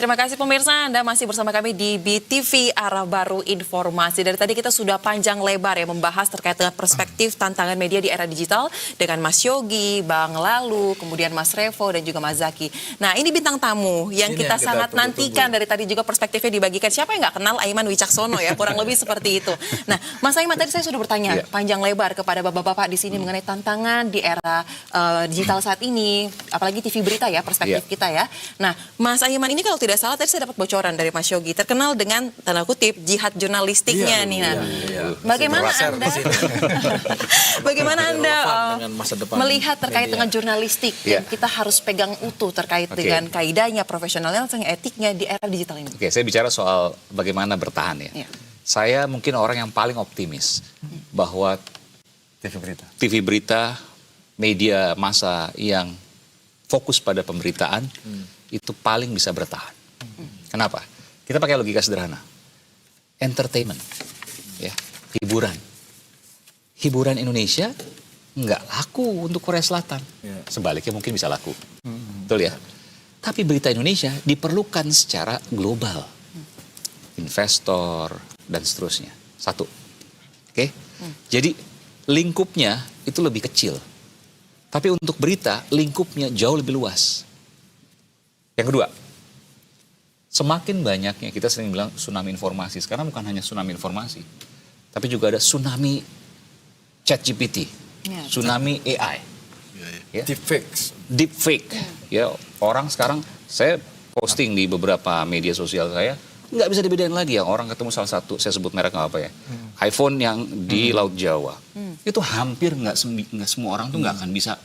Terima kasih pemirsa, Anda masih bersama kami di BTV Arah Baru Informasi. Dari tadi kita sudah panjang lebar ya membahas terkait dengan perspektif tantangan media di era digital dengan Mas Yogi, Bang Lalu, kemudian Mas Revo dan juga Mas Zaki. Nah ini bintang tamu yang kita sangat nantikan dari tadi juga perspektifnya dibagikan. Siapa yang nggak kenal Aiman Wicaksono ya, kurang lebih seperti itu. Nah Mas Aiman tadi saya sudah bertanya panjang lebar kepada bapak-bapak di sini mengenai tantangan di era digital saat ini, apalagi TV berita ya, perspektif kita ya. Nah Mas Aiman ini kalau tidak salah tadi saya dapat bocoran dari Mas Yogi terkenal dengan tanda kutip jihad jurnalistiknya nih. Nah, bagaimana Anda bagaimana Anda melihat terkait dengan jurnalistik yang kita harus pegang utuh terkait dengan kaidahnya, profesionalnya, etiknya di era digital ini? Oke, saya bicara soal bagaimana bertahan ya. Saya mungkin orang yang paling optimis bahwa TV berita, media massa yang fokus pada pemberitaan itu paling bisa bertahan. Kenapa? Kita pakai logika sederhana. Entertainment, ya, hiburan. Hiburan Indonesia nggak laku untuk Korea Selatan. Sebaliknya mungkin bisa laku. Betul ya? Tapi berita Indonesia diperlukan secara global. Investor dan seterusnya. Satu. Oke? Jadi lingkupnya itu lebih kecil. Tapi untuk berita lingkupnya jauh lebih luas. Yang kedua, semakin banyaknya, kita sering bilang tsunami informasi. Sekarang bukan hanya tsunami informasi, tapi juga ada tsunami ChatGPT, tsunami AI, deepfake. Ya, orang sekarang, saya posting di beberapa media sosial saya, nggak bisa dibedain lagi ya. Orang ketemu salah satu, saya sebut merek nggak apa ya, iPhone yang di Laut Jawa, itu hampir nggak semua orang tuh nggak akan bisa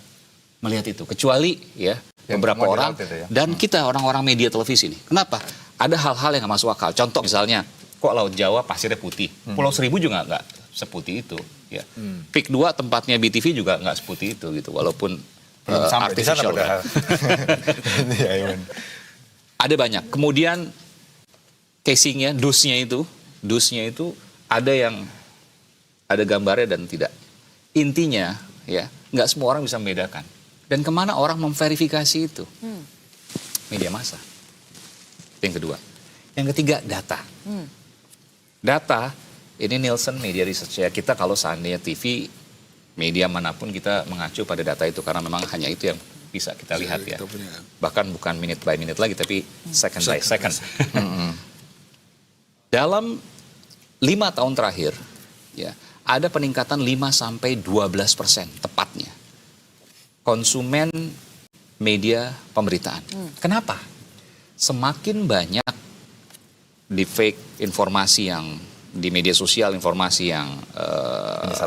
melihat itu, kecuali ya beberapa orang dan kita orang-orang media televisi nih. Kenapa? Ada hal-hal yang nggak masuk akal. Contoh misalnya, kok Laut Jawa pasirnya putih? Pulau Seribu juga nggak seputih itu. Ya. PIK 2 tempatnya BTV juga nggak seputih itu gitu. Walaupun artificial. Ada banyak. Kemudian casingnya, dusnya itu ada yang ada gambarnya dan tidak. Intinya ya nggak semua orang bisa membedakan. Dan kemana orang memverifikasi itu? Media massa. Yang kedua. Yang ketiga, data. Data, ini Nielsen Media Research ya. Kita kalau seandainya TV, media manapun kita mengacu pada data itu. Karena memang hanya itu yang bisa kita lihat ya. Bahkan bukan minute by minute lagi, tapi second by second. Dalam 5 tahun terakhir, ya ada peningkatan 5-12% tepatnya. Konsumen media pemberitaan. Kenapa? Semakin banyak deepfake informasi yang di media sosial, informasi yang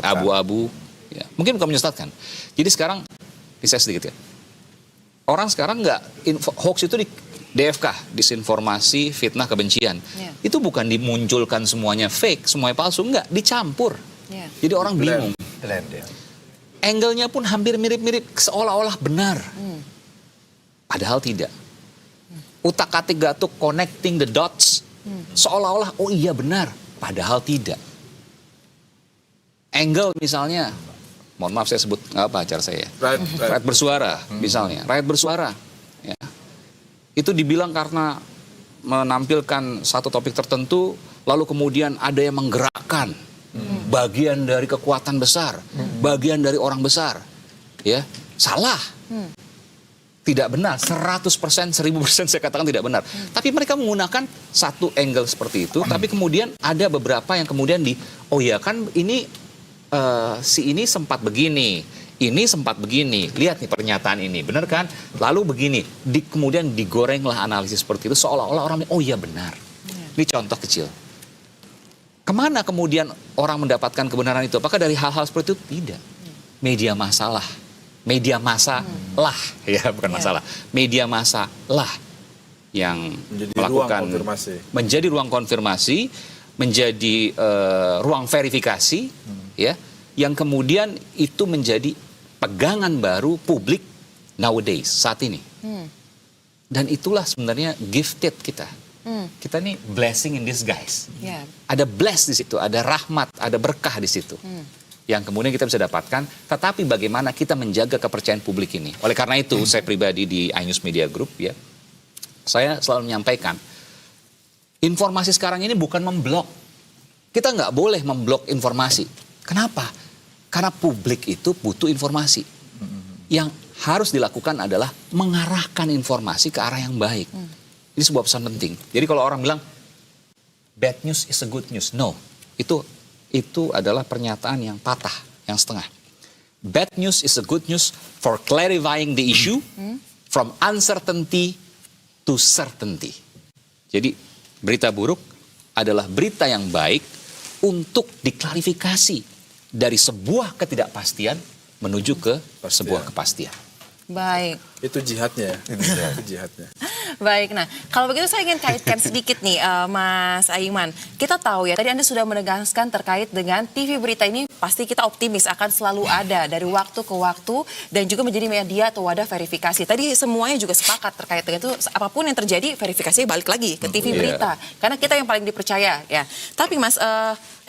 abu-abu, ya, mungkin bukan menyesatkan. Jadi sekarang, bisa sedikit ya, orang sekarang hoax itu di DFK, disinformasi, fitnah, kebencian. Itu bukan dimunculkan semuanya fake, semuanya palsu, enggak, dicampur. Jadi orang bingung. Angle-nya pun hampir mirip-mirip, seolah-olah benar. Padahal tidak. Utak-atik gatuk, connecting the dots, seolah-olah, oh iya benar. Padahal tidak. Angle misalnya, mohon maaf saya sebut, nggak apa acara saya. Rakyat bersuara, misalnya. Rakyat bersuara. Ya. Itu dibilang karena menampilkan satu topik tertentu, lalu kemudian ada yang menggerakkan. Bagian dari kekuatan besar, bagian dari orang besar, ya salah, tidak benar, 100%, 1000% saya katakan tidak benar. Tapi mereka menggunakan satu angle seperti itu, tapi kemudian ada beberapa yang kemudian oh ya kan ini si ini sempat begini, ini sempat begini, lihat nih pernyataan ini, benar kan? Lalu begini, kemudian digorenglah analisis seperti itu, seolah-olah orang oh iya benar. Ini contoh kecil. Kemana kemudian orang mendapatkan kebenaran itu? Apakah dari hal-hal seperti itu? Tidak. Media massa ya bukan masalah. Media massa yang melakukan menjadi ruang konfirmasi, menjadi ruang verifikasi, ya, yang kemudian itu menjadi pegangan baru publik nowadays saat ini. Dan itulah sebenarnya gifted kita. Kita nih blessing in disguise. Ada bless di situ, ada rahmat, ada berkah di situ. Yang kemudian kita bisa dapatkan, tetapi bagaimana kita menjaga kepercayaan publik ini. Oleh karena itu, saya pribadi di iNews Media Group ya, saya selalu menyampaikan, informasi sekarang ini bukan memblok. Kita nggak boleh memblok informasi. Kenapa? Karena publik itu butuh informasi. Yang harus dilakukan adalah mengarahkan informasi ke arah yang baik. Ini sebuah pesan penting. Jadi kalau orang bilang, bad news is a good news. No, itu adalah pernyataan yang patah, yang setengah. Bad news is a good news for clarifying the issue from uncertainty to certainty. Jadi berita buruk adalah berita yang baik untuk diklarifikasi dari sebuah ketidakpastian menuju ke sebuah kepastian. Baik. Itu jihadnya ya. Itu jihadnya. Baik, nah kalau begitu saya ingin kaitkan sedikit nih Mas Aiman. Kita tahu ya, tadi Anda sudah menegaskan terkait dengan TV berita ini pasti kita optimis akan selalu ada dari waktu ke waktu dan juga menjadi media atau wadah verifikasi. Tadi semuanya juga sepakat terkait dengan itu, apapun yang terjadi verifikasinya balik lagi ke TV berita. Karena kita yang paling dipercaya ya. Tapi Mas,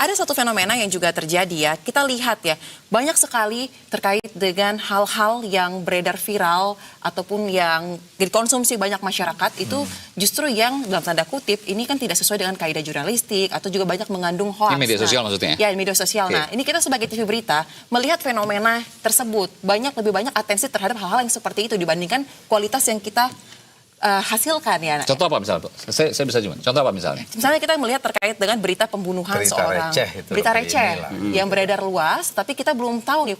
ada satu fenomena yang juga terjadi ya, kita lihat ya, banyak sekali terkait dengan hal-hal yang beredar viral ataupun yang dikonsumsi banyak masyarakat itu justru yang dalam tanda kutip ini kan tidak sesuai dengan kaidah jurnalistik atau juga banyak mengandung hoax. Ini media sosial maksudnya? Ya, media sosial. Okay. Nah, ini kita sebagai TV berita melihat fenomena tersebut, lebih banyak atensi terhadap hal-hal yang seperti itu dibandingkan kualitas yang kita hasilkan ya. Contoh apa misalnya? Saya bisa cuma. Contoh apa misalnya? Misalnya kita melihat terkait dengan berita pembunuhan seorang. Berita receh yang beredar luas, tapi kita belum tahu nih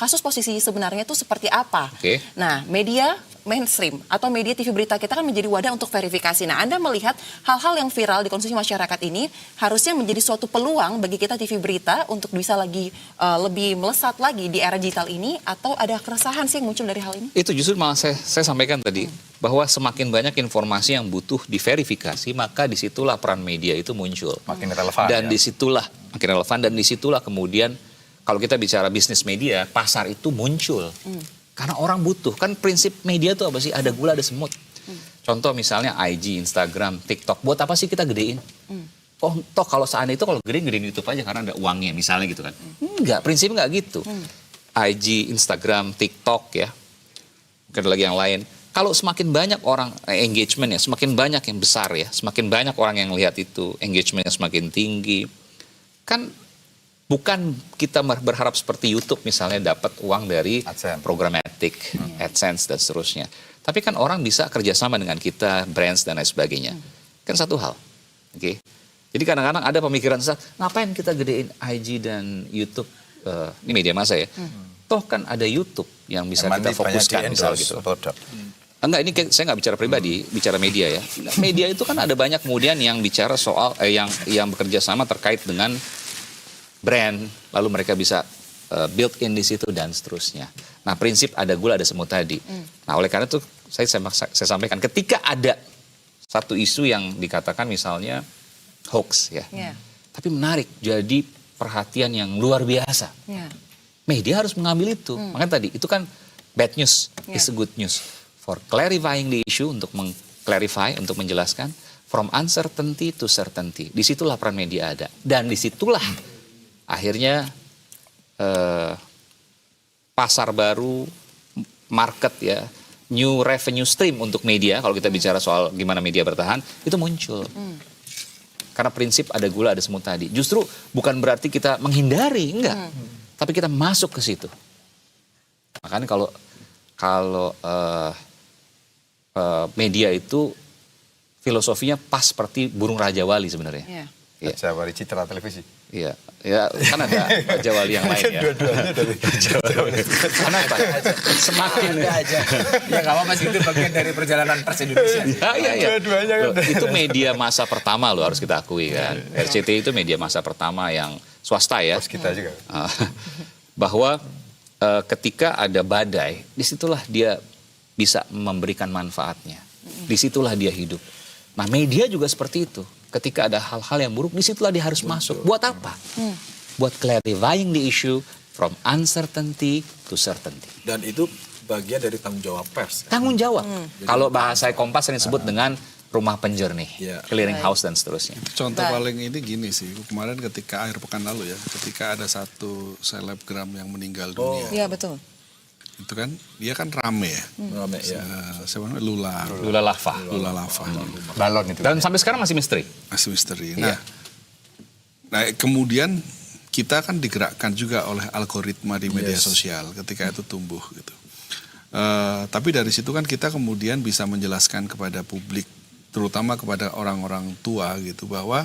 kasus posisi sebenarnya itu seperti apa. Okay. Nah, media mainstream atau media TV berita kita kan menjadi wadah untuk verifikasi. Nah, Anda melihat hal-hal yang viral dikonsumsi masyarakat ini harusnya menjadi suatu peluang bagi kita TV berita untuk bisa lagi lebih melesat lagi di era digital ini, atau ada keresahan sih yang muncul dari hal ini? Itu justru malah saya sampaikan tadi, bahwa semakin banyak informasi yang butuh diverifikasi, maka disitulah peran media itu muncul. Makin relevan. Dan ya? disitulah, makin relevan, dan disitulah kemudian kalau kita bicara bisnis media, pasar itu muncul. Karena orang butuh, kan prinsip media itu apa sih? Ada gula, ada semut. Contoh misalnya IG, Instagram, TikTok, buat apa sih kita gedein? Toh kalau seandainya itu kalau gedein YouTube aja karena ada uangnya misalnya gitu kan. Enggak, prinsipnya enggak gitu. IG, Instagram, TikTok ya, mungkin ada lagi yang lain. Kalau semakin banyak orang engagement ya, semakin banyak yang besar ya, semakin banyak orang yang lihat itu, engagementnya semakin tinggi. Kan bukan kita berharap seperti YouTube misalnya dapat uang dari programmatic, AdSense dan seterusnya. Tapi kan orang bisa kerjasama dengan kita, brands dan lain sebagainya. Kan satu hal. Oke. Jadi kadang-kadang ada pemikiran ngapain kita gedein IG dan YouTube, ini media massa ya. Toh kan ada YouTube yang bisa kita fokuskan misalnya gitu. Enggak, ini saya nggak bicara pribadi, bicara media ya. Media itu kan ada banyak kemudian yang bicara soal, yang bekerja sama terkait dengan brand, lalu mereka bisa build in di situ dan seterusnya. Nah, prinsip ada gula ada semut tadi. Nah, oleh karena itu saya sampaikan ketika ada satu isu yang dikatakan misalnya hoax ya. Tapi menarik, jadi perhatian yang luar biasa. Media harus mengambil itu. Makanya tadi itu kan bad news is a good news for clarifying the issue, untuk mengclarify, untuk menjelaskan from uncertainty to certainty. Disitulah peran media ada. Dan disitulah akhirnya pasar baru, market ya, new revenue stream untuk media, kalau kita bicara soal gimana media bertahan, itu muncul. Karena prinsip ada gula ada semut tadi. Justru bukan berarti kita menghindari, enggak. Tapi kita masuk ke situ. Makanya kalau media itu filosofinya pas seperti burung Raja Wali sebenarnya. Raja Wali Citra Televisi. Iya, ya kan ada Raja Wali yang lain ya. Dua-duanya dari Raja Wali. Kenapa? Semakin aja. Ya nggak apa-apa sih, itu bagian dari perjalanan pers Indonesia. Ya. Itu media masa pertama loh, harus kita akui kan. RCTI itu media masa pertama yang swasta ya. Pos kita juga. Bahwa ketika ada badai, disitulah dia bisa memberikan manfaatnya. Disitulah dia hidup. Nah, media juga seperti itu. Ketika ada hal-hal yang buruk, disitulah dia harus masuk. Buat apa? Buat clarifying the issue from uncertainty to certainty. Dan itu bagian dari tanggung jawab pers. Tanggung jawab. Kalau bahasa Kompas yang disebut dengan rumah penjernih, clearing house dan seterusnya. Contoh paling ini gini sih, kemarin ketika akhir pekan lalu ya, ketika ada satu selebgram yang meninggal dunia. Iya betul. itu kan dia kan rame ya. Rame ya. Siapa namanya? Lula Lava. Lava. Balon itu. Dan sampai sekarang masih misteri. Masih misteri. Iya. Nah, kemudian kita kan digerakkan juga oleh algoritma di media sosial ketika itu tumbuh gitu. Tapi dari situ kan kita kemudian bisa menjelaskan kepada publik, terutama kepada orang-orang tua gitu, bahwa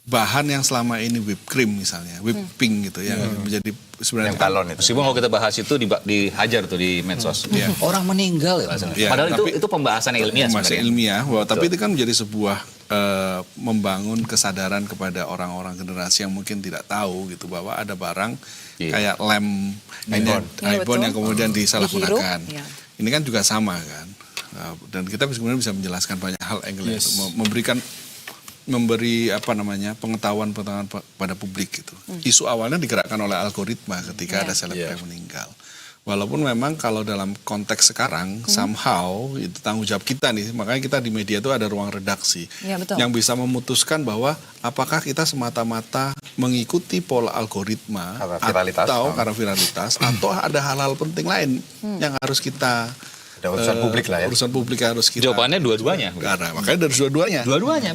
bahan yang selama ini whipped cream misalnya, whipping gitu yang menjadi sebenarnya Yang balon itu. Meskipun kalau kita bahas itu dihajar tuh di medsos. Orang meninggal ya bahasanya. Iya, Padahal tapi- itu pembahasan ilmiah masih sebenarnya. ilmiah, bahwa tapi itu kan menjadi sebuah membangun kesadaran kepada orang-orang generasi yang mungkin tidak tahu gitu, bahwa ada barang kayak lem Iya, iPhone betul. yang kemudian disalahgunakan. Dihirup, ya. Ini kan juga sama kan. Dan kita sebenarnya bisa menjelaskan banyak hal angle itu, memberi pengetahuan pada publik gitu. Isu awalnya digerakkan oleh algoritma ketika ada selebgram yang meninggal. Walaupun memang kalau dalam konteks sekarang somehow itu tanggung jawab kita nih, makanya kita di media itu ada ruang redaksi Iya, betul. yang bisa memutuskan bahwa apakah kita semata-mata mengikuti pola algoritma Karena viralitas. karena viralitas atau ada hal-hal penting lain yang harus kita Ada urusan publik lah ya. urusan publik harus kita Jawabannya dua-duanya. Karena makanya dari dua-duanya Dua-duanya.